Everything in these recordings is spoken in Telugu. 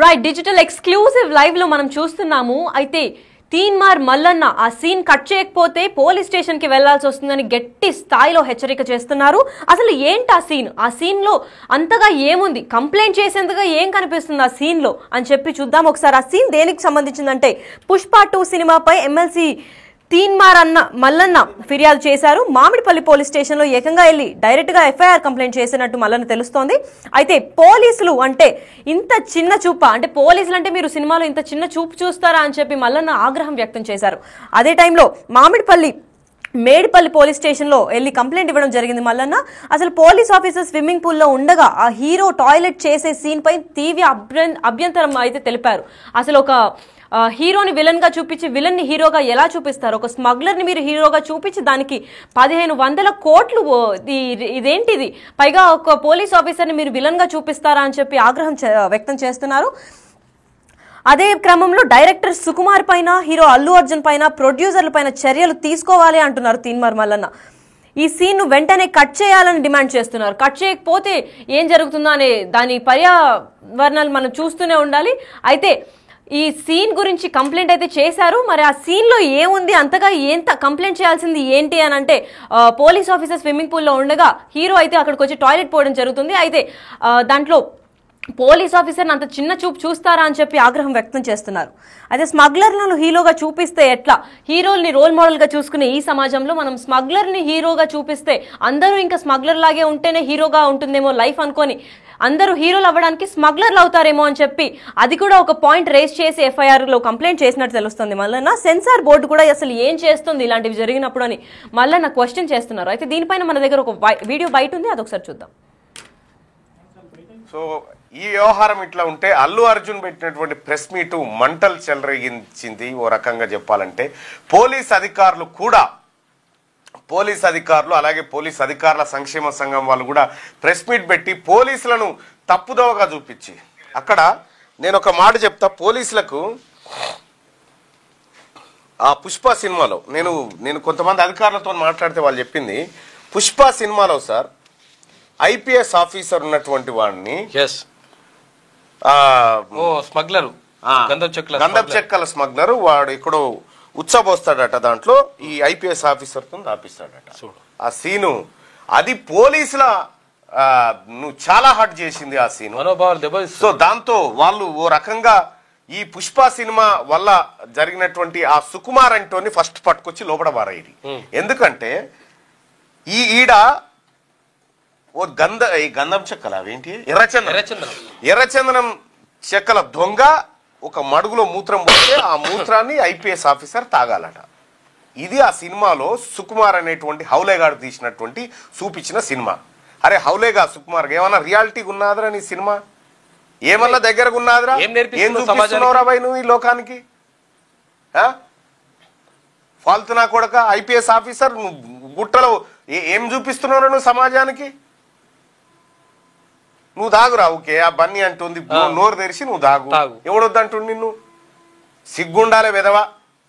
రైట్ డిజిటల్ ఎక్స్క్లూసివ్ లైవ్ లో మనం చూస్తున్నాము. అయితే తీన్మార్ మల్లన్న ఆ సీన్ కట్ చేయకపోతే పోలీస్ స్టేషన్ కి వెళ్లాల్సి వస్తుందని గట్టి స్థాయిలో హెచ్చరిక చేస్తున్నారు. అసలు ఏంటి ఆ సీన్ లో అంతగా ఏముంది, కంప్లైంట్ చేసేందుగా ఏం కనిపిస్తుంది ఆ సీన్ లో అని చెప్పి చూద్దాం ఒకసారి. ఆ సీన్ దేనికి సంబంధించిందంటే పుష్ప 2 సినిమాపై ఎమ్మెల్సీ తీన్మార్ మల్లన్న ఫిర్యాదు చేశారు. మామిడిపల్లి పోలీస్ స్టేషన్ లో ఏకంగా వెళ్లి డైరెక్ట్ గా ఎఫ్ఐఆర్ కంప్లైంట్ చేసినట్టు మల్లన్న తెలుస్తోంది. అయితే పోలీసులు అంటే ఇంత చిన్న చూప, అంటే పోలీసులు అంటే మీరు సినిమాలో ఇంత చిన్న చూపు చూస్తారా అని చెప్పి మల్లన్న ఆగ్రహం వ్యక్తం చేశారు. అదే టైంలో మేడిపల్లి పోలీస్ స్టేషన్ లో వెళ్లి కంప్లైంట్ ఇవ్వడం జరిగింది మల్లన్న. అసలు పోలీస్ ఆఫీసర్ స్విమ్మింగ్ పూల్ లో ఉండగా ఆ హీరో టాయిలెట్ చేసే సీన్ పై తీవ్ర అభ్యంతరం అయితే తెలిపారు. అసలు ఒక హీరోని విలన్ గా చూపించి విలన్ ని హీరోగా ఎలా చూపిస్తారు? ఒక స్మగ్లర్ ని మీరు హీరోగా చూపించి దానికి 1500 కోట్లు, ఇదేంటిది? పైగా ఒక పోలీస్ ఆఫీసర్ ని మీరు విలన్ గా చూపిస్తారా అని చెప్పి ఆగ్రహం వ్యక్తం చేస్తున్నారు. అదే క్రమంలో డైరెక్టర్ సుకుమార్ పైన, హీరో అల్లు అర్జున్ పైన, ప్రొడ్యూసర్ల పైన చర్యలు తీసుకోవాలి అంటున్నారు తీన్మార్ మల్లన్న. ఈ సీన్ ను వెంటనే కట్ చేయాలని డిమాండ్ చేస్తున్నారు. కట్ చేయకపోతే ఏం జరుగుతుందో అనే దాని పర్యావరణాలు మనం చూస్తూనే ఉండాలి. అయితే ఈ సీన్ గురించి కంప్లైంట్ అయితే చేశారు. మరి ఆ సీన్ లో ఏముంది, అంతగా ఎంత కంప్లైంట్ చేయాల్సింది ఏంటి అని అంటే, పోలీస్ ఆఫీసర్ స్విమ్మింగ్ పూల్ లో ఉండగా హీరో అయితే అక్కడికి వచ్చి టాయిలెట్ పోవడం జరుగుతుంది. అయితే దాంట్లో పోలీస్ ఆఫీసర్ని అంత చిన్న చూపు చూస్తారా అని చెప్పి ఆగ్రహం వ్యక్తం చేస్తున్నారు. అయితే స్మగ్లర్లను హీరోగా చూపిస్తే ఎట్లా? హీరోల్ని రోల్ మోడల్ గా చూసుకునే ఈ సమాజంలో మనం స్మగ్లర్ని హీరోగా చూపిస్తే అందరూ ఇంకా స్మగ్లర్ లాగే ఉంటేనే హీరోగా ఉంటుందేమో లైఫ్ అనుకొని అందరూ హీరోలు అవ్వడానికి స్మగ్లర్లు అవుతారేమో అని చెప్పి అది కూడా ఒక పాయింట్ రేస్ చేసి ఎఫ్ఐఆర్ లో కంప్లైంట్ చేసినట్టు తెలుస్తుంది మల్లన్న. సెన్సార్ బోర్డు కూడా అసలు ఏం చేస్తుంది ఇలాంటివి జరిగినప్పుడు అని మల్లన్న క్వశ్చన్ చేస్తున్నారు. అయితే దీనిపైన మన దగ్గర ఒక వీడియో బయట ఉంది, అదొకసారి చూద్దాం. సో ఈ వ్యవహారం ఇట్లా ఉంటే అల్లు అర్జున్ పెట్టినటువంటి ప్రెస్ మీట్ మంటలు చెలరేగించింది. ఓ రకంగా చెప్పాలంటే పోలీస్ అధికారులు అలాగే పోలీస్ అధికారుల సంక్షేమ సంఘం వాళ్ళు కూడా ప్రెస్ మీట్ పెట్టి పోలీసులను తప్పుదోవగా చూపించి, అక్కడ నేను ఒక మాట చెప్తా. పోలీసులకు ఆ పుష్ప సినిమాలో నేను కొంతమంది అధికారులతో మాట్లాడితే వాళ్ళు చెప్పింది, పుష్ప సినిమాలో సార్ ఐపీఎస్ ఆఫీసర్ ఉన్నటువంటి వాడిని స్మగ్లరు, గంధపు చెక్కల స్మగ్లరు వాడు ఎక్కడో ఉచ్చబోస్తాడట, దాంట్లో ఈ ఐపీఎస్ ఆఫీసర్ తో దాపిస్తాడట. ఆ సీను అది పోలీసుల నువ్వు చాలా హర్ట్ చేసింది ఆ సీను. సో దాంతో వాళ్ళు ఓ రకంగా ఈ పుష్ప సినిమా వల్ల జరిగినటువంటి ఆ సుకుమార్ అంటోని ఫస్ట్ పట్టుకొచ్చి లోపల బారాయి. ఎందుకంటే ఈడ ఓ గంధం చెక్కల అవేంటి ఎర్రచందనం చెక్కల దొంగ ఒక మడుగులో మూత్రం పోతే ఆ మూత్రాన్ని ఐపీఎస్ ఆఫీసర్ తాగాలట. ఇది ఆ సినిమాలో సుకుమార్ అనేటువంటి హౌలేగాడు తీసినటువంటి చూపించిన సినిమా. అరే హౌలేగా సుకుమార్ ఏమన్నా రియాలిటీ ఉన్నదిరా నీ సినిమా? ఏమన్నా దగ్గరకు ఉన్నదిరా? ఏం చూపిస్తున్నావురా భయ్ నువ్వు ఈ లోకానికి? ఫాల్తునా కొడక ఐపీఎస్ ఆఫీసర్ నువ్వు గుట్టలో ఏం చూపిస్తున్నావు నువ్వు సమాజానికి? నువ్వు దాగురా, ఓకే ఆ బన్నీ అంటుంది, నోరు తెరిచి నువ్వు దాగు. ఎవడొద్దంటుండు నిన్ను? సిగ్గుండాలే విధవా.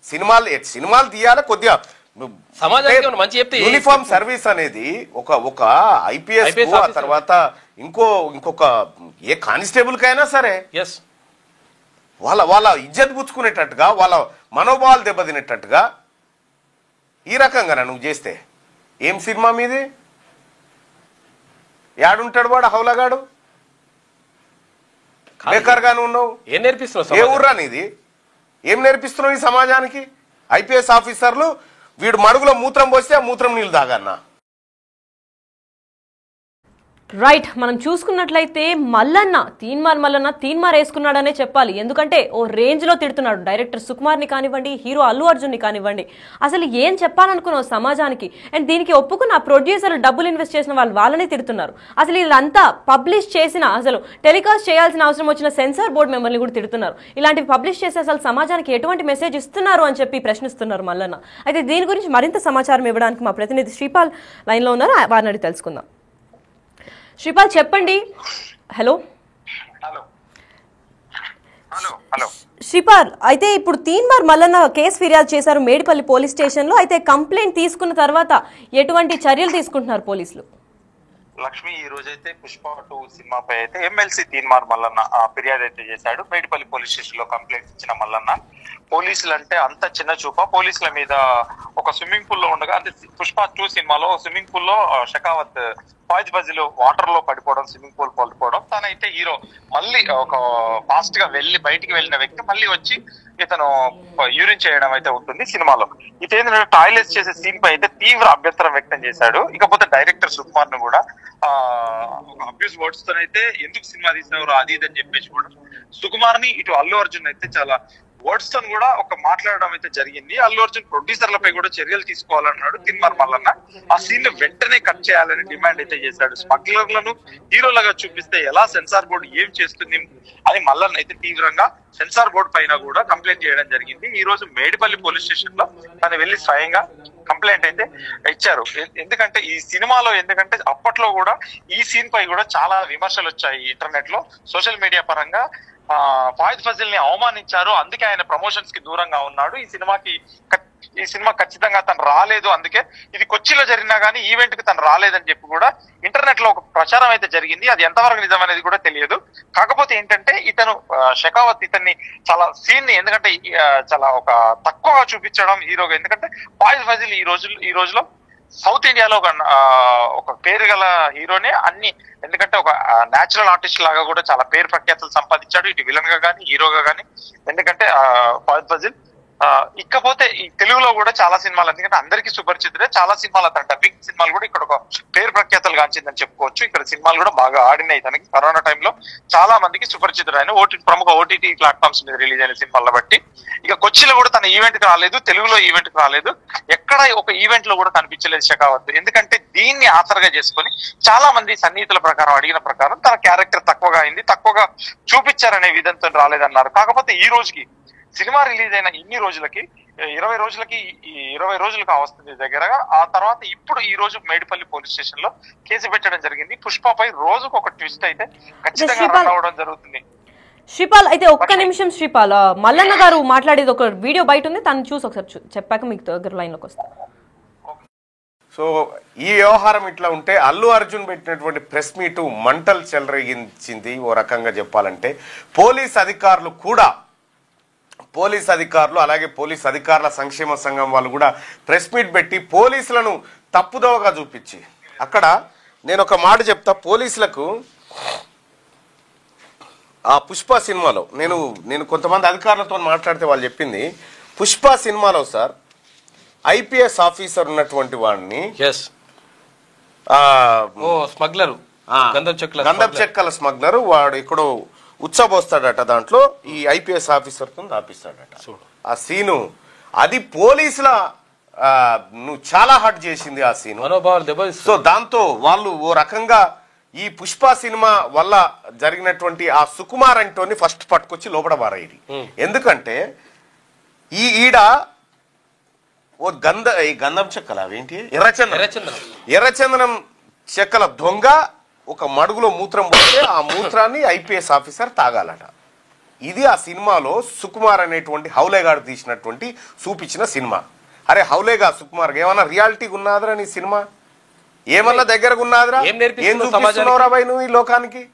సినిమాలు తీయాలి కొద్దిగా. యూనిఫామ్ సర్వీస్ అనేది ఒక ఐపీఎస్ తర్వాత ఇంకొక ఏ కానిస్టేబుల్ కైనా సరే వాళ్ళ ఇజ్జత్ పుచ్చుకునేటట్టుగా, వాళ్ళ మనోభావాలు దెబ్బతినేటట్టుగా ఈ రకంగా నువ్వు చేస్తే ఏం సినిమా మీది? యాడుంటాడు వాడు హౌలగాడు? బేకర్ గాను ఉన్నావు. ఏం నేర్పిస్తున్నావు? ఏ ఊర్రా నీది? ఏం నేర్పిస్తున్నావు ఈ సమాజానికి? ఐపీఎస్ ఆఫీసర్లు వీడు మడుగులో మూత్రం పోస్తే ఆ మూత్రం నీళ్ళు తాగన్నా. రైట్, మనం చూసుకున్నట్లయితే తీన్మార్ మల్లన్న తీన్మార్ వేసుకున్నాడనే చెప్పాలి. ఎందుకంటే ఓ రేంజ్ లో తిడుతున్నాడు డైరెక్టర్ సుకుమార్ ని కానివ్వండి, హీరో అల్లు అర్జున్ ని కానివ్వండి. అసలు ఏం చెప్పాలనుకున్నావు సమాజానికి? అండ్ దీనికి ఒప్పుకున్న ప్రొడ్యూసర్ డబ్బులు ఇన్వెస్ట్ చేసిన వాళ్ళనే తిడుతున్నారు. అసలు ఇదంతా పబ్లిష్ చేసిన, అసలు టెలికాస్ట్ చేయాల్సిన అవసరం వచ్చిన సెన్సార్ బోర్డు మెంబర్ని కూడా తిడుతున్నారు. ఇలాంటివి పబ్లిష్ చేసి అసలు సమాజానికి ఎటువంటి మెసేజ్ ఇస్తున్నారు అని చెప్పి ప్రశ్నిస్తున్నారు మల్లన్న. అయితే దీని గురించి మరింత సమాచారం ఇవ్వడానికి మా ప్రతినిధి శ్రీపాల్ లైన్ లో ఉన్నారు, వారిని అడిగి తెలుసుకుందాం. శ్రీపాల్ చెప్పండి. హలో శ్రీపాల్, అయితే ఇప్పుడు తీన్మార్ మల్లన్న కేసు ఫిర్యాదు చేశారు మేడిపల్లి పోలీస్ స్టేషన్ లో. అయితే కంప్లైంట్ తీసుకున్న తర్వాత ఎటువంటి చర్యలు తీసుకుంటున్నారు పోలీసులు? లక్ష్మి ఈ రోజైతే పుష్ప 2 సినిమాపై అయితే ఎమ్మెల్సీ తీన్మార్ మల్లన్న ఫిర్యాదు అయితే చేశాడు. మేడిపల్లి పోలీస్ స్టేషన్ లో కంప్లైంట్ ఇచ్చిన మల్లన్న పోలీసులు అంటే అంత చిన్న చూప, పోలీసుల మీద ఒక స్విమ్మింగ్ పూల్ లో ఉండగా అంటే పుష్ప 2 సినిమాలో స్విమ్మింగ్ పూల్ లో షకావత్ ఫాయిజ్ బజిలో వాటర్ లో పడిపోవడం, స్విమ్మింగ్ పూల్ పడిపోవడం, తనైతే హీరో మళ్ళీ ఒక ఫాస్ట్ గా బయటికి వెళ్ళిన వ్యక్తి మళ్ళీ వచ్చి ఇతను యూరిన్ చేయడం అయితే ఉంటుంది సినిమాలో. ఇదేంటంటే టాయిలెట్స్ చేసే సీన్ పై అయితే తీవ్ర అభ్యంతరం వ్యక్తం చేశాడు. ఇకపోతే డైరెక్టర్ సుకుమార్ ను కూడా అబ్యూస్ వర్డ్స్ తో అయితే ఎందుకు సినిమా తీసినవారు అది ఇది అని చెప్పేసి కూడా సుకుమార్ ని ఇటు అల్లు అర్జున్ అయితే చాలా వర్డ్స్ తో కూడా ఒక మాట్లాడడం అయితే జరిగింది. అల్లు అర్జున్ ప్రొడ్యూసర్లపై కూడా చర్యలు తీసుకోవాలన్నాడు తీన్మార్ మల్లన్న. ఆ సీన్ ను వెంటనే కట్ చేయాలని డిమాండ్ అయితే చేశాడు. స్మగ్లర్లను హీరోలుగా చూపిస్తే ఎలా సెన్సార్ బోర్డు ఏం చేస్తుంది అని మల్లన్న అయితే తీవ్రంగా సెన్సార్ బోర్డు పైన కూడా కంప్లైంట్ చేయడం జరిగింది. ఈ రోజు మేడిపల్లి పోలీస్ స్టేషన్ లో తను వెళ్లి స్వయంగా కంప్లైంట్ అయితే ఇచ్చారు. ఎందుకంటే ఈ సినిమాలో అప్పట్లో కూడా ఈ సీన్ పై కూడా చాలా విమర్శలు వచ్చాయి ఇంటర్నెట్ లో, సోషల్ మీడియా పరంగా. ఫాయిజ్ ఫజిల్ ని అవమానించారు, అందుకే ఆయన ప్రమోషన్స్ కి దూరంగా ఉన్నాడు. ఈ సినిమా ఖచ్చితంగా తను రాలేదు, అందుకే ఇది కొచ్చిలో జరిగినా గానీ ఈవెంట్ కి తను రాలేదని చెప్పి కూడా ఇంటర్నెట్ లో ఒక ప్రచారం అయితే జరిగింది. అది ఎంతవరకు నిజం అనేది కూడా తెలియదు. కాకపోతే ఏంటంటే ఇతను షకావత్ ఇతన్ని చాలా సీన్ ని ఎందుకంటే చాలా ఒక తక్కువగా చూపించడం హీరోగా. ఎందుకంటే ఫాయిజ్ ఫజిల్ ఈ రోజులో సౌత్ ఇండియాలో ఒక పేరు గల హీరోనే ఎందుకంటే ఒక నేచురల్ ఆర్టిస్ట్ లాగా కూడా చాలా పేరు ప్రఖ్యాతులు సంపాదించాడు, ఇటు విలన్ గా గానీ హీరోగా గానీ. ఎందుకంటే ఫాయిజ్ ఫజిల్ ఇకపోతే ఈ తెలుగులో కూడా చాలా సినిమాలు, ఎందుకంటే అందరికీ సుపరిచితుడే, చాలా సినిమాలు అతను డబ్బింగ్ సినిమాలు కూడా ఇక్కడ ఒక పేరు ప్రఖ్యాతలు గాంచిందని చెప్పుకోవచ్చు. ఇక్కడ సినిమాలు కూడా బాగా ఆడినాయి. తనకి కరోనా టైంలో చాలా మందికి సుపరిచితుడు ఆయన. ప్రముఖ ఓటీటీ ప్లాట్ఫామ్స్ మీద రిలీజ్ అయిన సినిమాల బట్టి. ఇక కొచ్చిలో కూడా తన ఈవెంట్ కి రాలేదు, తెలుగులో ఈవెంట్ కి రాలేదు, ఎక్కడ ఒక ఈవెంట్ లో కూడా కనిపించలేదు షకావత్. ఎందుకంటే దీన్ని ఆసరగా చేసుకుని చాలా మంది సన్నిహితుల ప్రకారం అడిగిన ప్రకారం తన క్యారెక్టర్ తక్కువగా అయింది, తక్కువగా చూపించారనే విధంతో రాలేదన్నారు. కాకపోతే ఈ రోజుకి సినిమా రిలీజ్ అయిన ఇన్ని రోజులకి 20 రోజులకు వస్తుంది దగ్గరగా. ఆ తర్వాత ఇప్పుడు ఈ రోజు మేడిపల్లి పోలీస్ స్టేషన్ లో కేసు పెట్టడం జరిగింది. పుష్పపై రోజుకు ఒక ట్విస్ట్ అయితే ఖచ్చితంగా రన్ అవడం జరుగుతుంది. శ్రీపాల్ అయితే ఒక్క నిమిషం శ్రీపాల్, మల్లన్న గారు మాట్లాడేది ఒక వీడియో బయట ఉంది, తను చూసి ఒకసారి చెప్పాక మీకు దగ్గర లైన్ లోకి వస్తాను. సో ఈ వ్యవహారం ఇట్లా ఉంటే అల్లు అర్జున్ పెట్టినటువంటి ప్రెస్ మీటు మంటలు చెలరేగించింది. ఓ రకంగా చెప్పాలంటే పోలీస్ అధికారులు అలాగే పోలీస్ అధికారుల సంక్షేమ సంఘం వాళ్ళు కూడా ప్రెస్ మీట్ పెట్టి పోలీసులను తప్పుదోవగా చూపించి, అక్కడ నేను ఒక మాట చెప్తా, పోలీసులకు ఆ పుష్ప సినిమాలో నేను కొంతమంది అధికారులతో మాట్లాడితే వాళ్ళు చెప్పింది, పుష్ప సినిమాలో సార్ ఐపీఎస్ ఆఫీసర్ ఉన్నటువంటి వాడిని గంధపు చెక్కల స్మగ్లర్ వాడు ఎక్కడో ఉచ్చబోస్తాడట, దాంట్లో ఈ ఐపీఎస్ ఆఫీసర్ తో ఆపిస్తాడట. ఆ సీను అది పోలీసుల నువ్వు చాలా హర్ట్ చేసింది ఆ సీను. సో దాంతో వాళ్ళు ఓ రకంగా ఈ పుష్ప సినిమా వల్ల జరిగినటువంటి ఆ సుకుమార్ అంటోని ఫస్ట్ పట్టుకొచ్చి లోపల బారాయి. ఎందుకంటే ఈడ ఓ గంధం చెక్కల అవేంటి ఎర్రచందనం చెక్కల దొంగ ఒక మడుగులో మూత్రం పోతే ఆ మూత్రాన్ని ఐపీఎస్ ఆఫీసర్ తాగాలట. ఇది ఆ సినిమాలో సుకుమార్ అనేటువంటి హౌలేగాడు తీసినటువంటి చూపించిన సినిమా. అరే హౌలేగా సుకుమార్ ఏమన్నా రియాలిటీ ఉన్నదిరా నీ సినిమా? ఏమన్నా దగ్గరకు ఉన్నదిరా? ఏం చూపిస్తున్నావురా భయ్ నువ్వు ఈ లోకానికి?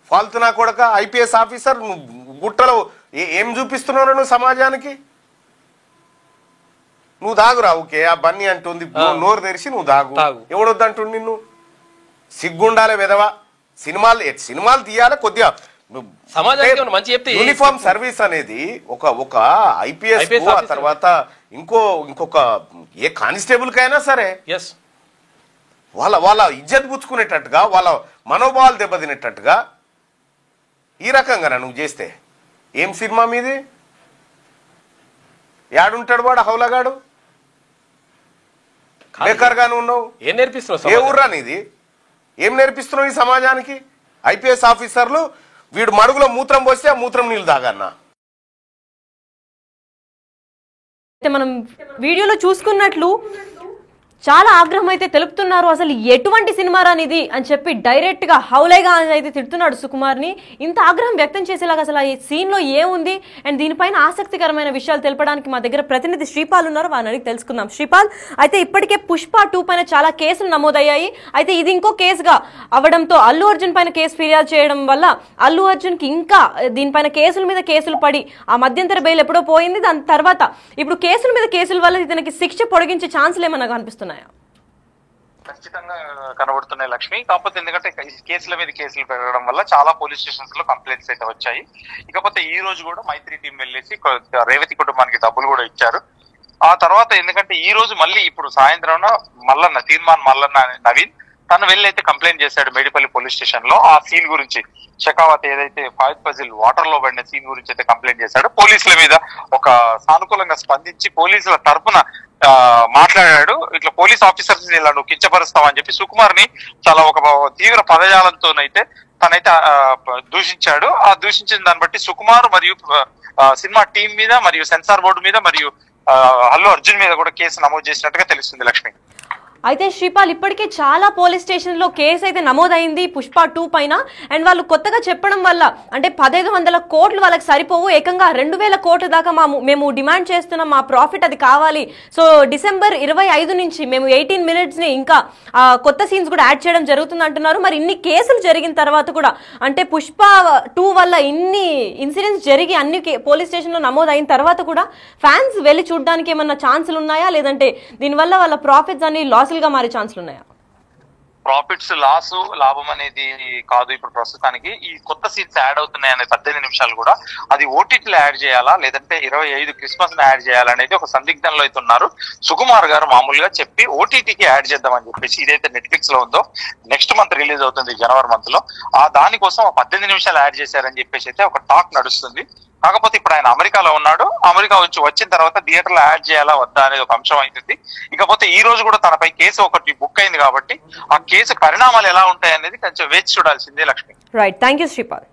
ఫాల్తునా కొడక ఐపీఎస్ ఆఫీసర్ గుట్టలో ఏం చూపిస్తున్నావు నువ్వు సమాజానికి? నువ్వు దాగురా, ఓకే ఆ బన్నీ అంటుంది, నోరు తెరిచి నువ్వు దాగు. ఎవడొద్దంటుండి నిన్ను? సిగ్గుండాలే విధవా. సినిమాలు తీయాలి కొద్దిగా. యూనిఫామ్ సర్వీస్ అనేది ఒక ఐపీఎస్ ఆ తర్వాత ఇంకొక ఏ కానిస్టేబుల్ కైనా సరే వాళ్ళ ఇజ్జత్ పుచ్చుకునేటట్టుగా, వాళ్ళ మనోభావాలు దెబ్బతినేటట్టుగా ఈ రకంగా నువ్వు చేస్తే ఏం సినిమా మీది? యాడుంటాడు వాడు హౌలగాడు? బేకార్గానే ఉన్నావు. ఏం నేర్పిస్తున్నావు? ఏ ఊర్రా నీది? ఏం నేర్పిస్తున్నావు ఈ సమాజానికి? ఐపీఎస్ ఆఫీసర్లు వీడు మడుగులో మూత్రం పోస్తే ఆ మూత్రం నీళ్ళు తాగన్నా. మనం వీడియోలో చూసుకున్నట్లు చాలా ఆగ్రహం అయితే తెలుపుతున్నారు. అసలు ఎటువంటి సినిమా రానిది అని చెప్పి డైరెక్ట్ గా హౌలేగా అయితే తిడుతున్నాడు సుకుమార్ని. ఇంత ఆగ్రహం వ్యక్తం చేసేలాగా అసలు ఈ సీన్ లో ఏముంది అండ్ దీనిపైన ఆసక్తికరమైన విషయాలు తెలపడానికి మా దగ్గర ప్రతినిధి శ్రీపాల్ ఉన్నారు. వారిని అడిగి తెలుసుకుందాం. శ్రీపాల్, అయితే ఇప్పటికే పుష్ప 2 పైన చాలా కేసులు నమోదయ్యాయి. అయితే ఇది ఇంకో కేసుగా అవడంతో అల్లు అర్జున్ పైన కేసు ఫిర్యాదు చేయడం వల్ల అల్లు అర్జున్ కి ఇంకా దీనిపైన కేసుల మీద కేసులు పడి ఆ మధ్యంతర బెయిల్ ఎప్పుడో పోయింది. దాని తర్వాత ఇప్పుడు కేసుల మీద కేసుల వల్ల ఇతనికి శిక్ష పొడిగించే ఛాన్సులు ఏమన్నా కనిపిస్తున్నాయి? ఖచ్చితంగా కనబడుతున్నాయి లక్ష్మి. కాకపోతే ఎందుకంటే కేసుల మీద కేసులు పెరగడం వల్ల చాలా పోలీస్ స్టేషన్స్ లో కంప్లైంట్స్ అయితే వచ్చాయి. ఇకపోతే ఈ రోజు కూడా మైత్రి టీం వెళ్ళేసి రేవతి కుటుంబానికి డబ్బులు కూడా ఇచ్చారు. ఆ తర్వాత ఎందుకంటే ఈ రోజు మళ్ళీ ఇప్పుడు సాయంత్రం మల్లన్న తీర్మాన్ మల్లన్న నవీన్ తను వెళ్ళైతే కంప్లైంట్ చేశాడు మేడిపల్లి పోలీస్ స్టేషన్ లో. ఆ సీన్ గురించి షెకావత్ ఏదైతే ఫాయిద్ ఫజిల్ వాటర్ లో పడిన సీన్ గురించి అయితే కంప్లైంట్ చేశాడు. పోలీసుల మీద ఒక సానుకూలంగా స్పందించి పోలీసుల తరపున మాట్లాడాడు. ఇట్లా పోలీస్ ఆఫీసర్స్ ఇలా నువ్వు కించపరుస్తావని చెప్పి సుకుమార్ ని చాలా ఒక తీవ్ర పదజాలంతోనైతే తనైతే దూషించాడు. ఆ దూషించిన దాన్ని బట్టి సుకుమార్ మరియు సినిమా టీం మీద మరియు సెన్సార్ బోర్డు మీద మరియు అల్లు అర్జున్ మీద కూడా కేసు నమోదు చేసినట్టుగా తెలుస్తుంది లక్ష్మి. అయితే శ్రీపాల్, ఇప్పటికే చాలా పోలీస్ స్టేషన్ లో కేసు అయితే నమోదైంది పుష్ప 2 పైన. అండ్ వాళ్ళు కొత్తగా చెప్పడం వల్ల అంటే 1500 కోట్లు వాళ్ళకి సరిపోవు, ఏకంగా 2000 కోట్ల దాకా మేము డిమాండ్ చేస్తున్నాం, మా ప్రాఫిట్ అది కావాలి. సో డిసెంబర్ 25 నుంచి మేము 18 మినిట్స్ ని ఇంకా కొత్త సీన్స్ కూడా యాడ్ చేయడం జరుగుతుంది అంటున్నారు. మరి ఇన్ని కేసులు జరిగిన తర్వాత కూడా అంటే పుష్ప 2 వల్ల ఇన్ని ఇన్సిడెంట్స్ జరిగి అన్ని పోలీస్ స్టేషన్ లో నమోదైన తర్వాత కూడా ఫ్యాన్స్ వెళ్ళి చూడడానికి ఏమన్నా ఛాన్సులు ఉన్నాయా, లేదంటే దీనివల్ల వాళ్ళ ప్రాఫిట్స్ అన్ని లాస్ గా మారే ఛాన్సులు ఉన్నాయా? ప్రాఫిట్స్ లాభం అనేది కాదు. ఇప్పుడు ప్రస్తుతానికి ఈ కొత్త సీన్స్ యాడ్ అవుతున్నాయి అనే 18 నిమిషాలు కూడా అది ఓటీటీలో యాడ్ చేయాలా లేదంటే 25 క్రిస్మస్ యాడ్ చేయాలా అనేది ఒక సందిగ్ధంలో అయితే ఉన్నారు. సుకుమార్ గారు మామూలుగా చెప్పి ఓటీటీకి యాడ్ చేద్దామని చెప్పేసి ఇదైతే నెట్ఫ్లిక్స్ లో ఉందో నెక్స్ట్ మంత్ రిలీజ్ అవుతుంది జనవరి మంత్ లో, ఆ దానికోసం 18 నిమిషాలు యాడ్ చేశారని చెప్పేసి అయితే ఒక టాక్ నడుస్తుంది. కాకపోతే ఇప్పుడు ఆయన అమెరికాలో ఉన్నాడు. అమెరికా నుంచి వచ్చిన తర్వాత థియేటర్ లో యాడ్ చేయాలా వద్దా అనేది ఒక అంశం అవుతుంది. ఇకపోతే ఈ రోజు కూడా తనపై కేసు ఒకటి బుక్ అయింది కాబట్టి ఆ కేసు పరిణామాలు ఎలా ఉంటాయి అనేది కొంచెం వేచి చూడాల్సిందే Lakshmi. Right, thank you Sripal.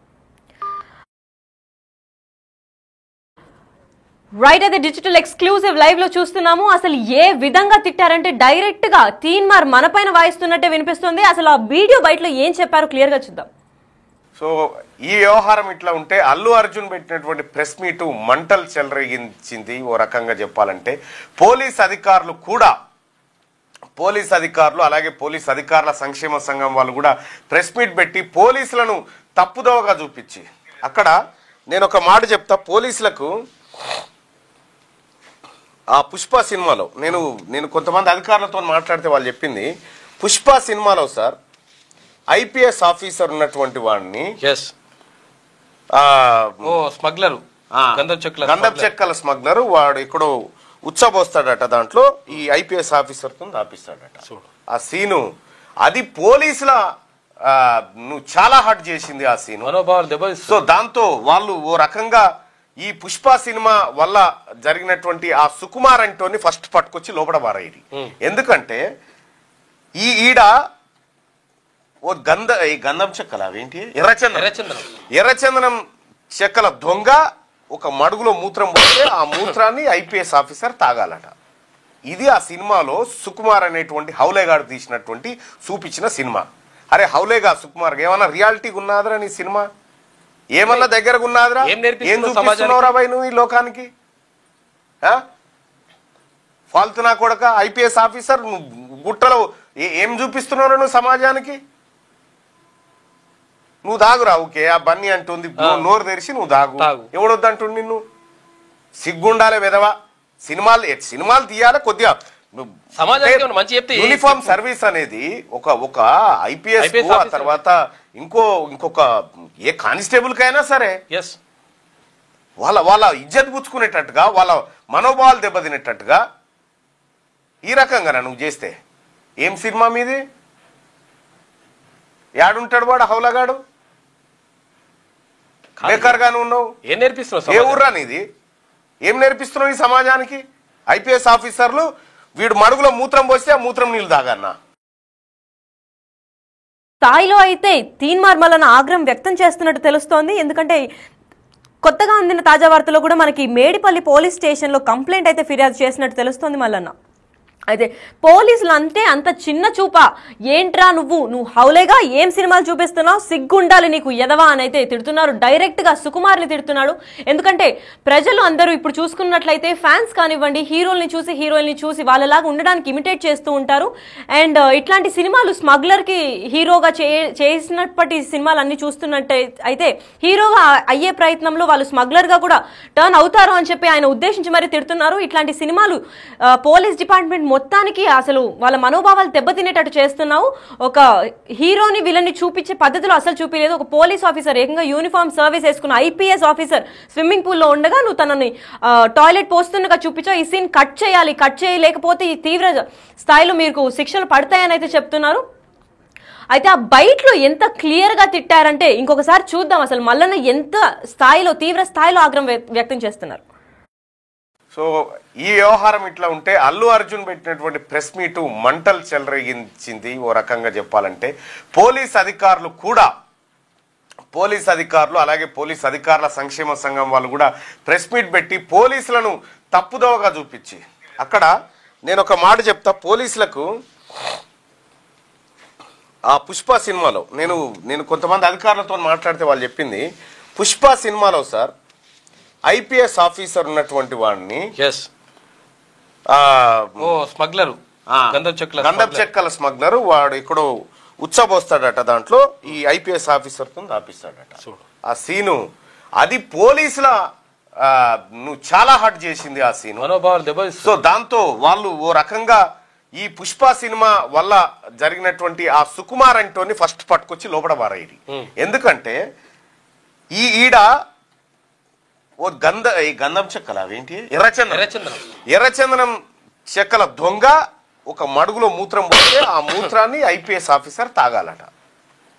Right, అయితే డిజిటల్ ఎక్స్క్లూజివ్ లైవ్ లో చూస్తున్నాము. అసలు ఏ విధంగా తిట్టారంటే డైరెక్ట్ గా తీన్మార్ మన పైన వాయిస్తున్నట్టే వినిపిస్తుంది. అసలు ఆ వీడియో బయటలో ఏం చెప్పారో క్లియర్ గా చూద్దాం. సో ఈ వ్యవహారం ఇట్లా ఉంటే అల్లు అర్జున్ పెట్టినటువంటి ప్రెస్ మీట్ మంటలు చెలరేగించింది. ఓ రకంగా చెప్పాలంటే పోలీస్ అధికారులు అలాగే పోలీస్ అధికారుల సంక్షేమ సంఘం వాళ్ళు కూడా ప్రెస్ మీట్ పెట్టి పోలీసులను తప్పుదోవగా చూపించి అక్కడ నేను ఒక మాట చెప్తా. పోలీసులకు ఆ పుష్ప సినిమాలో నేను కొంతమంది అధికారులతో మాట్లాడితే వాళ్ళు చెప్పింది, పుష్ప సినిమాలో సార్ ఐపీఎస్ ఆఫీసర్ ఉన్నటువంటి వాడిని గంధపు చెక్కల స్మగ్లర్ వాడు ఎక్కడో ఉచ్చబోస్తాడట, దాంట్లో ఈ ఐపీఎస్ ఆఫీసర్ తో ఆపిస్తాడట. ఆ సీను అది పోలీసుల నువ్వు చాలా హర్ట్ చేసింది ఆ సీను. సో దాంతో వాళ్ళు ఓ రకంగా ఈ పుష్ప సినిమా వల్ల జరిగినటువంటి ఆ సుకుమార్ అంటోని ఫస్ట్ పట్టుకొచ్చి లోపల బారాయి. ఎందుకంటే ఈడ ఓ గంధం చెక్కల అవేంటి ఎర్రచందనం చెక్కల దొంగ ఒక మడుగులో మూత్రం పోతే ఆ మూత్రాన్ని ఐపీఎస్ ఆఫీసర్ తాగాలట. ఇది ఆ సినిమాలో సుకుమార్ అనేటువంటి హౌలేగాడు తీసినటువంటి చూపించిన సినిమా. అరే హౌలేగా సుకుమార్ ఏమన్నా రియాలిటీ ఉన్నదిరా నీ సినిమా? ఏమన్నా దగ్గరకు ఉన్నదిరా? ఏం చూపిస్తున్నావురా భయ్ నువ్వు ఈ లోకానికి? ఫాల్తునా కొడక ఐపీఎస్ ఆఫీసర్ నువ్వు గుట్టలో ఏం చూపిస్తున్నావు నువ్వు సమాజానికి? నువ్వు దాగురా, ఓకే ఆ బన్నీ అంటుంది, నోరు తెరిచి నువ్వు దాగు. ఎవడొద్దంటుండి నిన్ను? సిగ్గుండాలే వెదవా. సినిమాలు తీయాలి కొద్దిగా. యూనిఫామ్ సర్వీస్ అనేది ఒక ఐపీఎస్ తర్వాత ఇంకొక ఏ కానిస్టేబుల్ కైనా సరే వాళ్ళ ఇజ్జత్ పుచ్చుకునేటట్టుగా వాళ్ళ మనోభావాలు దెబ్బతినేటట్టుగా ఈ రకంగా నువ్వు చేస్తే ఏం సినిమా మీది? యాడుంటాడు వాడు హౌలగాడు? బేకార్ గాను ఉన్నావు. ఏం నేర్పిస్తున్నావు? ఏ ఊర్రా నీది? ఏం నేర్పిస్తున్నావు ఈ సమాజానికి? ఐపీఎస్ ఆఫీసర్లు వీడు మడుగులో మూత్రం పోస్తే ఆ మూత్రం నీళ్ళు తాగన్నా స్థాయిలో అయితే తీన్మార్ మల్లన్న ఆగ్రహం వ్యక్తం చేస్తున్నట్టు తెలుస్తోంది. ఎందుకంటే కొత్తగా అందిన తాజా వార్తలో కూడా మనకి మేడిపల్లి పోలీస్ స్టేషన్ లో కంప్లైంట్ అయితే ఫిర్యాదు చేసినట్టు తెలుస్తోంది మల్లన్న. అయితే పోలీసులు అంటే అంత చిన్న చూప, ఏంట్రా నువ్వు హౌలేగా ఏం సినిమాలు చూపిస్తున్నావు, సిగ్గుండాలి నీకు ఎదవా అని అయితే తిడుతున్నారు. డైరెక్ట్ గా సుకుమార్ని తిడుతున్నాడు. ఎందుకంటే ప్రజలు అందరూ ఇప్పుడు చూసుకున్నట్లయితే ఫ్యాన్స్ కానివ్వండి, హీరోల్ని చూసి హీరోయిన్ని చూసి వాళ్ళలాగా ఉండడానికి ఇమిటేట్ చేస్తూ ఉంటారు. అండ్ ఇట్లాంటి సినిమాలు స్మగ్లర్ కి హీరోగా చేసినప్పటి సినిమాలు అన్ని చూస్తున్నట్టు అయితే హీరోగా అయ్యే ప్రయత్నంలో వాళ్ళు స్మగ్లర్ గా కూడా టర్న్ అవుతారు అని చెప్పి ఆయన ఉద్దేశించి మరి తిడుతున్నారు. ఇట్లాంటి సినిమాలు పోలీస్ డిపార్ట్మెంట్ మొత్తానికి అసలు వాళ్ళ మనోభావాలు దెబ్బతినేటట్టు చేస్తున్నావు. ఒక హీరోని విలన్ని చూపించే పద్ధతిలో అసలు చూపించలేదు. ఒక పోలీస్ ఆఫీసర్ ఏకంగా యూనిఫామ్ సర్వీస్ వేసుకున్న ఐపీఎస్ ఆఫీసర్ స్విమ్మింగ్ పూల్ లో ఉండగా నువ్వు తనని టాయిలెట్ పోస్తుండగా చూపించావు. ఈ సీన్ కట్ చేయాలి, కట్ చేయలేకపోతే ఈ తీవ్ర స్థాయిలో మీకు శిక్షలు పడతాయని అయితే చెప్తున్నారు. అయితే ఆ బైట్లో ఎంత క్లియర్ గా తిట్టారంటే ఇంకొకసారి చూద్దాం అసలు మల్లన్న ఎంత స్థాయిలో తీవ్ర స్థాయిలో ఆగ్రహం వ్యక్తం చేస్తున్నారు. సో ఈ వ్యవహారం ఇట్లా ఉంటే అల్లు అర్జున్ పెట్టినటువంటి ప్రెస్ మీటు మంటలు చెలరేగించింది. ఓ రకంగా చెప్పాలంటే పోలీస్ అధికారులు అలాగే పోలీస్ అధికారుల సంక్షేమ సంఘం వాళ్ళు కూడా ప్రెస్ మీట్ పెట్టి పోలీసులను తప్పుదోవగా చూపించి, అక్కడ నేను ఒక మాట చెప్తా, పోలీసులకు ఆ పుష్ప సినిమాలో నేను కొంతమంది అధికారులతో మాట్లాడితే వాళ్ళు చెప్పింది, పుష్ప సినిమాలో సార్ ఐపీఎస్ ఆఫీసర్ ఉన్నటువంటి వాడిని స్మగ్లర్ గంధపు చెక్కల స్మగ్లర్ వాడు ఎక్కడో ఉచ్చబోస్తాడట, దాంట్లో ఈ ఐపీఎస్ ఆఫీసర్ తో ఆపిస్తాడట. ఆ సీను అది పోలీసుల నువ్వు చాలా హర్ట్ చేసింది ఆ సీను. సో దాంతో వాళ్ళు ఓ రకంగా ఈ పుష్ప సినిమా వల్ల జరిగినటువంటి ఆ సుకుమార్ అంటోని ఫస్ట్ పట్టుకొచ్చి లోపల బారేది. ఎందుకంటే ఈడ ఓ గంధం చెక్కల అవేంటి ఎర్రచందనం చెక్కల దొంగ ఒక మడుగులో మూత్రం పోతే ఆ మూత్రాన్ని ఐపీఎస్ ఆఫీసర్ తాగాలట.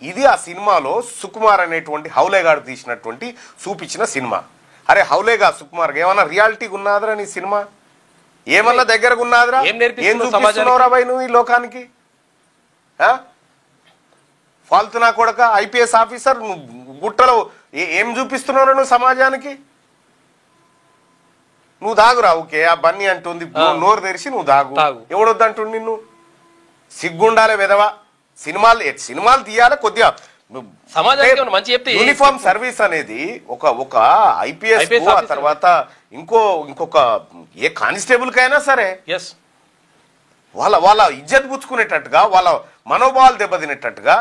ఇది ఆ సినిమాలో సుకుమార్ అనేటువంటి హౌలేగాడు తీసినటువంటి చూపించిన సినిమా. అరే హౌలేగా సుకుమార్ ఏమన్నా రియాలిటీ ఉన్నాదరా నీ సినిమా? ఏమన్నా దగ్గరకు ఉన్నాదరా? ఏం చూపిస్తున్నావురా భయ్ నువ్వు ఈ లోకానికి? ఫాల్తునా కొడక ఐపీఎస్ ఆఫీసర్ గుట్టలో ఏం చూపిస్తున్నావు నువ్వు సమాజానికి? నువ్వు దాగురా, ఓకే ఆ బన్నీ అంటుంది, నోరు తెరిచి నువ్వు దాగు. ఎవడొద్దంటుండు నిన్ను? సిగ్గుండాలే విధవా. సినిమాలు తీయాలి కొద్దిగా. యూనిఫామ్ సర్వీస్ అనేది ఒక ఐపీఎస్ తర్వాత ఇంకొక ఏ కానిస్టేబుల్ కైనా సరే వాళ్ళ ఇజ్జత్ పుచ్చుకునేటట్టుగా, వాళ్ళ మనోభావాలు దెబ్బతినేటట్టుగా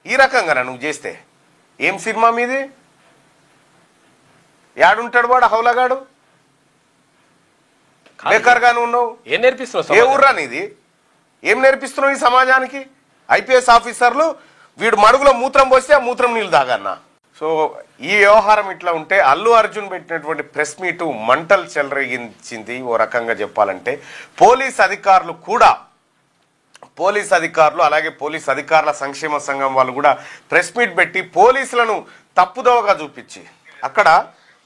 ఈ రకంగా నువ్వు చేస్తే ఏం సినిమా మీది? యాడుంటాడు వాడు హౌలగాడు? బేకార్గానే ఉన్నావు. ఏం నేర్పిస్తున్నావు? ఏ ఊర్రా నీది? ఏం నేర్పిస్తున్నావు ఈ సమాజానికి? ఐపీఎస్ ఆఫీసర్లు వీడు మడుగులో మూత్రం పోస్తే ఆ మూత్రం నీళ్ళు తాగన్నా. సో ఈ వ్యవహారం ఇట్లా ఉంటే అల్లు అర్జున్ పెట్టినటువంటి ప్రెస్ మీటు మంటలు చెలరేగించింది. ఓ రకంగా చెప్పాలంటే పోలీస్ అధికారులు అలాగే పోలీస్ అధికారుల సంక్షేమ సంఘం వాళ్ళు కూడా ప్రెస్ మీట్ పెట్టి పోలీసులను తప్పుదోవగా చూపించి, అక్కడ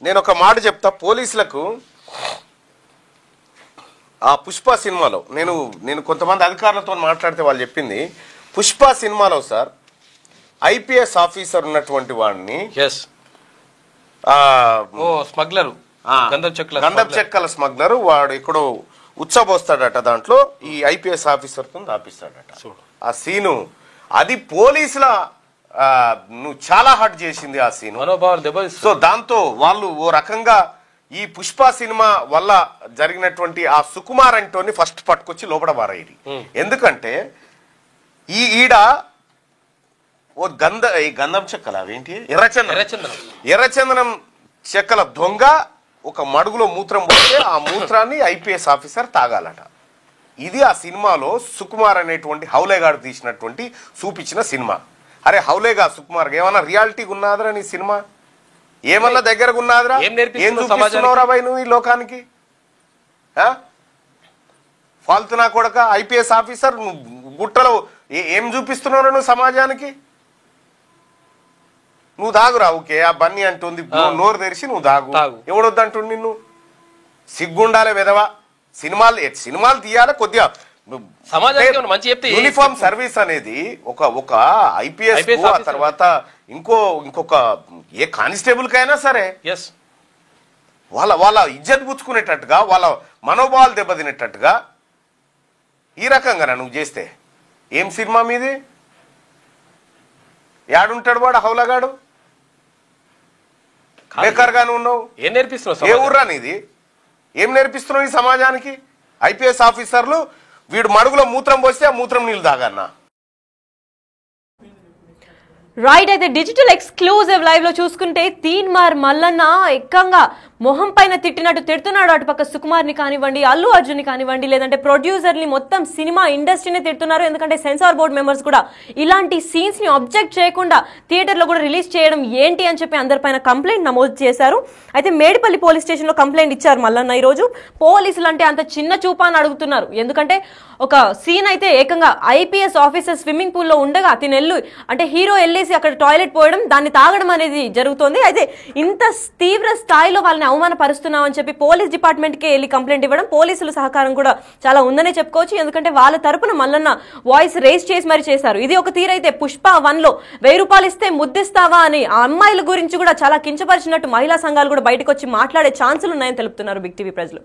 నేను ఒక మాట చెప్తా, పోలీసులకు ఆ పుష్ప సినిమాలో నేను కొంతమంది అధికారులతో మాట్లాడితే వాళ్ళు చెప్పింది, పుష్ప సినిమాలో సార్ ఐపీఎస్ ఆఫీసర్ ఉన్నటువంటి వాడిని స్మగ్లర్ గంధపు చెక్కల స్మగ్లర్ వాడు ఎక్కడో ఉచ్చబోస్తాడట, దాంట్లో ఈ ఐపీఎస్ ఆఫీసర్ తో ఆపిస్తాడట. ఆ సీను అది పోలీసుల నువ్వు చాలా హర్ట్ చేసింది ఆ సీను. సో దాంతో వాళ్ళు ఓ రకంగా ఈ పుష్ప సినిమా వల్ల జరిగినటువంటి ఆ సుకుమార్ అంటోని ఫస్ట్ పట్టుకొచ్చి లోపల బారేది. ఎందుకంటే ఈడ ఓ గంధం చెక్కల అవేంటి ఎర్రచందనం చెక్కల దొంగ ఒక మడుగులో మూత్రం పోతే ఆ మూత్రాన్ని ఐపీఎస్ ఆఫీసర్ తాగాలట. ఇది ఆ సినిమాలో సుకుమార్ అనేటువంటి హౌలేగాడు తీసినటువంటి చూపించిన సినిమా. అరే హౌలేగా సుకుమార్ ఏమన్నా రియాలిటీ ఉన్నాదరా నీ సినిమా? ఏమన్నా దగ్గరకు ఉన్నాదరా? ఏం చూపిస్తున్నావురా భయ్ నువ్వు ఈ లోకానికి? ఫాల్తునా కొడక ఐపీఎస్ ఆఫీసర్ గుట్టలో ఏం చూపిస్తున్నావు నువ్వు సమాజానికి? నువ్వు దాగురా, ఓకే ఆ బన్నీ అంటుంది, నోరు తెరిచి నువ్వు దాగు. ఎవడొద్దంటుండు నిన్ను? సిగ్గుండాలే విధవా. సినిమాలు తీయాలి కొద్దిగా. యూనిఫామ్ సర్వీస్ అనేది ఒక ఐపీఎస్ తర్వాత ఇంకొక ఏ కానిస్టేబుల్ కైనా సరే వాళ్ళ ఇజ్జత్ పుచ్చుకునేటట్టుగా, వాళ్ళ మనోభావాలు దెబ్బతినేటట్టుగా ఈ రకంగా నువ్వు చేస్తే ఏం సినిమా మీది? యాడుంటాడు వాడు హౌలగాడు? బేకార్గానే ఉన్నావు. ఏం నేర్పిస్తున్నావు? ఏ ఊర్రా నీది? ఏం నేర్పిస్తున్నావు ఈ సమాజానికి? ఐపీఎస్ ఆఫీసర్లు వీడు మడుగులో మూత్రం పోస్తే ఆ మూత్రం నీళ్ళు తాగన్నా. రైట్. అయితే డిజిటల్ ఎక్స్క్లూజివ్ లైవ్ లో చూసుకుంటే తీన్మార్ మల్లన్న ఏకంగా మొహం పైన తిట్టినట్టు తిడుతున్నాడు. అటుపక్క సుకుమార్ని కానివ్వండి, అల్లు అర్జున్ని కానివ్వండి, లేదంటే ప్రొడ్యూసర్ని, మొత్తం సినిమా ఇండస్ట్రీని తిడుతున్నారు. ఎందుకంటే సెన్సార్ బోర్డ్ మెంబర్స్ కూడా ఇలాంటి సీన్స్ ని అబ్జెక్ట్ చేయకుండా థియేటర్ లో కూడా రిలీజ్ చేయడం ఏంటి అని చెప్పి అందరిపైన కంప్లైంట్ నమోదు చేశారు. అయితే మేడిపల్లి పోలీస్ స్టేషన్ లో కంప్లైంట్ ఇచ్చారు మల్లన్న. ఈ రోజు పోలీసులు అంటే అంత చిన్న చూపా అని అడుగుతున్నారు. ఎందుకంటే ఒక సీన్ అయితే ఏకంగా ఐపీఎస్ ఆఫీసర్ స్విమ్మింగ్ పూల్ లో ఉండగా తినెల్లు అంటే హీరో వెళ్ళేసి అక్కడ టాయిలెట్ పోయడం, దాన్ని తాగడం అనేది జరుగుతోంది. అయితే ఇంత తీవ్ర స్థాయిలో వాళ్ళని అవమానపరుస్తున్నామని చెప్పి పోలీస్ డిపార్ట్మెంట్ కి వెళ్ళి కంప్లైంట్ ఇవ్వడం, పోలీసుల సహకారం కూడా చాలా ఉందనే చెప్పుకోవచ్చు. ఎందుకంటే వాళ్ళ తరపున మల్లన్న వాయిస్ రేస్ చేసి మరి చేశారు. ఇది ఒక తీరైతే పుష్ప 1 లో 1000 రూపాయలు ఇస్తే ముద్దిస్తావా అని ఆ అమ్మాయిల గురించి కూడా చాలా కించపరిచినట్టు మహిళా సంఘాలు కూడా బయటకు వచ్చి మాట్లాడే ఛాన్సులు ఉన్నాయని తెలుపుతున్నారు బిగ్ టీవీ ప్రజలు.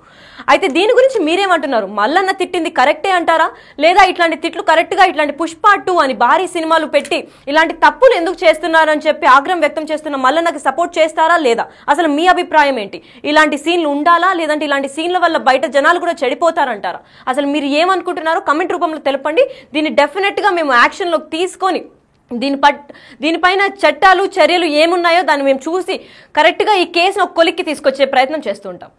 అయితే దీని గురించి మీరేమంటున్నారు? మల్లన్న తిట్టింది కరెక్టే అంటారా, లేదా ఇట్లాంటి తిట్లు కరెక్ట్ గా ఇట్లాంటి పుష్ప 2 అని భారీ సినిమాలు పెట్టి ఇలాంటి తప్పులు ఎందుకు చేస్తున్నారని చెప్పి ఆగ్రహం వ్యక్తం చేస్తున్న మల్లన్నకి సపోర్ట్ చేస్తారా లేదా? అసలు మీ అభిప్రాయం ఏంటి? ఇలాంటి సీన్లు ఉండాలా, లేదంటే ఇలాంటి సీన్ల వల్ల బయట జనాలు కూడా చెడిపోతారంటారా? అసలు మీరు ఏమనుకుంటున్నారో కమెంట్ రూపంలో తెలపండి. దీన్ని డెఫినెట్ గా మేము యాక్షన్ లోకి తీసుకొని దీనిపైన చట్టాలు చర్యలు ఏమున్నాయో దాన్ని మేము చూసి కరెక్ట్ గా ఈ కేసును ఒక కొలిక్కి తీసుకొచ్చే ప్రయత్నం చేస్తూ ఉంటాం.